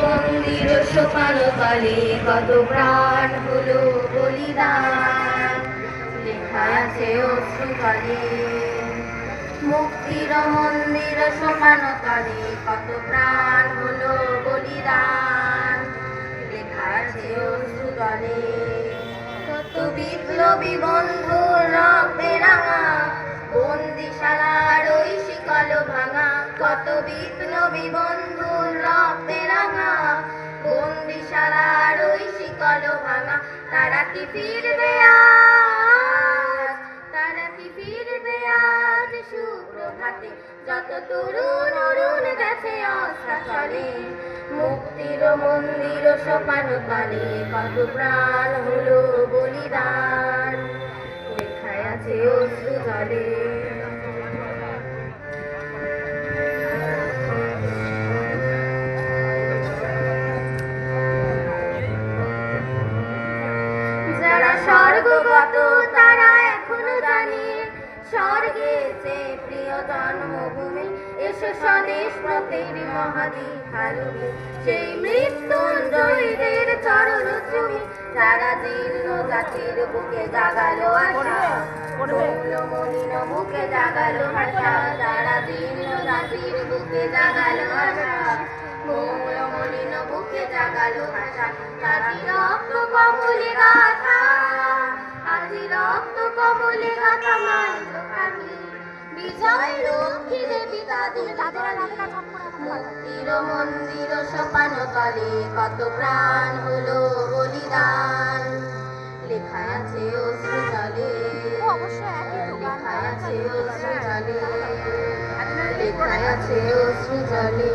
মন্দির সোপান তলে কত প্রাণ হলো বলিদান, লেখা আছে অশ্রু জলে। মুক্তির মন্দির সোপান তলে কত প্রাণ হলো বলিদান, লেখা আছে অশ্রু জলে। কত বিপ্লবী বন্ধুর রক্তে রাঙা বন্দিশালার ওই শিকল ভাঙা, কত বিপ্লবী বন্ধুর রক্তে রাঙা বন্দিশালার ওই শিকল ভাঙা। তারা কি ফিরবে আজ, তারা কি ফিরবে আজ সুপ্রভাতে, যত তরুণ অরুণ গেছে অস্ত্রাচলে। মুক্তির মন্দির সোপান তলে কত প্রাণ হলো বলিদান, লেখায় আছে অশ্রু জলে। যারা স্বর্গগত তারা এখনো জানে স্বর্গের চেয়ে প্রিয় জন্মভূমি, এসো স্বদেশ ব্রতের মহাদীক্ষালুমি, সেই মৃত্যুঞ্জয়ীদের চরণ চুমি। যারা জীর্ণ জাতির বুকে জাগালো আশা, মৌলমলিন বুকে জাগালো ভাষা, যারা জীর্ণ জাতির বুকে জাগালো আশা, মৌলমলিন বুকে জাগালো ভাষা। তারা রক্ত কমলে গাথা, আজি রক্ত কমলে গাথা মাইল কামি, বিজয় লক্ষ্মী দেবী তাদের মুক্তির মন্দির সোপান তলে কত প্রাণ হলো বলিদান, লেখা আছে অশ্রু জলে। লেখা আছে অশ্রু জলে, লেখা আছে অশ্রু জলে।